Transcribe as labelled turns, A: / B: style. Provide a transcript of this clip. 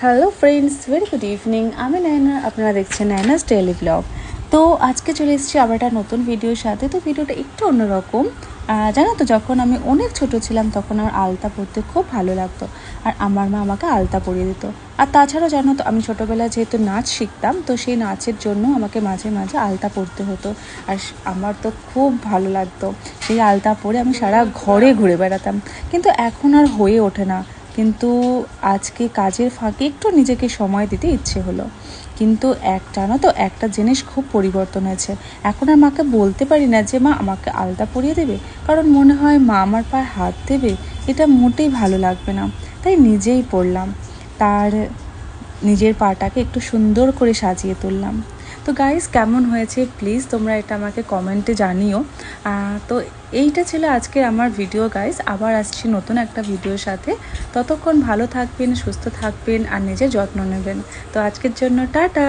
A: Hello friends, very good evening. আমি নায়না, আপনারা দেখছেন নায়নাস ডেইলি ব্লগ। তো আজকে চলে এসেছি আবার একটা নতুন ভিডিওর সাথে। তো ভিডিওটা একটু অন্যরকম। জানো তো, যখন আমি অনেক ছোট ছিলাম তখন আমার আলতা পরতে খুব ভালো লাগতো, আর আমার মা আমাকে আলতা পরিয়ে দিত। আর তাছাড়াও জানো তো, আমি ছোটোবেলায় যেহেতু নাচ শিখতাম, তো সেই নাচের জন্য আমাকে মাঝে মাঝে আলতা পরতে হতো। আর আমার তো খুব ভালো লাগতো, সেই আলতা পরে আমি সারা ঘরে ঘুরে বেড়াতাম। কিন্তু এখন আর হয়ে ওঠে না। কিন্তু আজকে কাজের ফাঁকে একটু নিজেকে সময় দিতে ইচ্ছে হলো। কিন্তু জানো তো, একটা জিনিস খুব পরিবর্তন হয়েছে। এখন আর মাকে বলতে পারি না যে মা আমাকে আলতা পরিয়ে দেবে, কারণ মনে হয় মা আমার পায়ে হাত দেবে, এটা মোটেই ভালো লাগবে না। তাই নিজেই পরলাম, তার নিজের পাটাকে একটু সুন্দর করে সাজিয়ে তুললাম। তো গাইস, কেমন হয়েছে প্লিজ তোমরা এটা আমাকে কমেন্টে জানিও। তো এইটা ছিল আজকের আমার ভিডিও গাইস। আবার আসছি নতুন একটা ভিডিওর সাথে। ততক্ষণ ভালো থাকবেন, সুস্থ থাকবেন আর নিজের যত্ন নেবেন। তো আজকের জন্য টাটা।